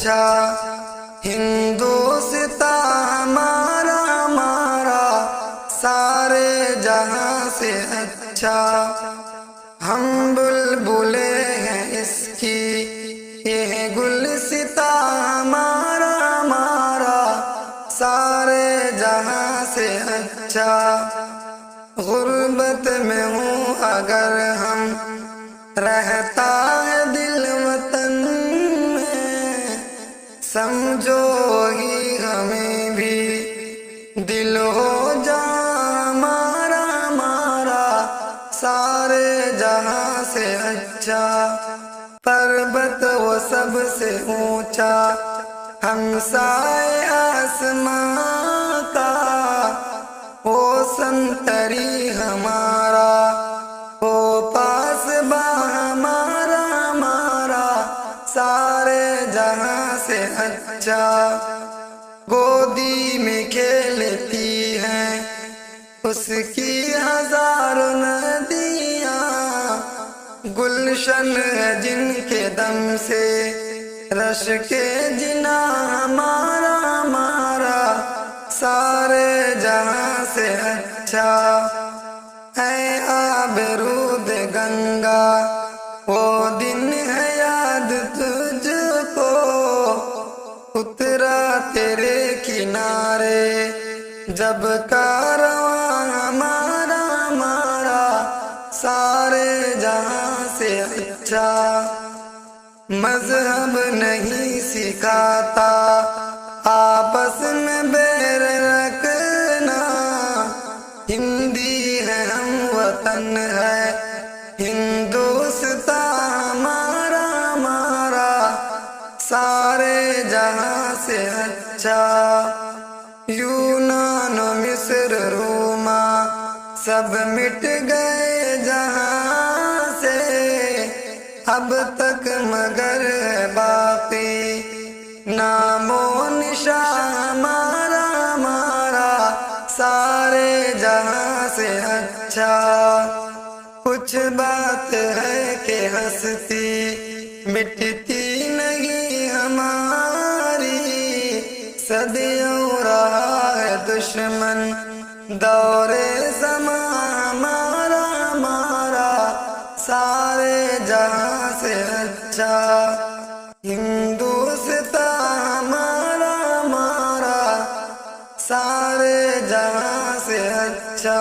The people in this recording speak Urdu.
اچھا، ہندوستان ہمارا ہمارا سارے جہاں سے اچھا، ہم بلبلے ہیں اس کی یہ گلستان ہمارا ہمارا سارے جہاں سے اچھا، غربت میں ہوں اگر ہم رہتا ہے دل وطن میں، سمجھو ہی ہمیں بھی دل ہو جاں ہمارا ہمارا سارے جہاں سے اچھا، پربت وہ سب سے اونچا ہم سائے آسماں کا، وہ سنتری ہمارا وہ پاسباں ہمارا ہمارا سارے جہاں سے اچھا، گودی میں کھیلتی ہیں اس کی ہزاروں ندیاں، گلشن ہے جن کے دم سے رش کے جنا ہمارا ہمارا سارے جہاں سے اچھا، اے آب رود گنگا وہ دن ہے یاد تجھ کو، اترا تیرے کنارے جب کارواں ہمارا ہمارا سارے جہاں سے اچھا، مذہب نہیں سکھاتا آپس میں بیر رکھنا، ہندی ہے ہم وطن ہے ہندوستان ہمارا ہمارا سارے جہاں سے اچھا، یونان و مصر روما سب مٹ گئے جہاں سے، اب تک مگر ہے باقی نام و نشان ہمارا ہمارا سارے جہاں سے اچھا، کچھ بات ہے کہ ہستی مٹتی نہیں ہماری، صدیوں رہا ہے دشمن دور زمان ہمارا ہمارا سارے جہاں سے اچھا، ہندوستان ہمارا ہمارا سارے جہاں سے اچھا۔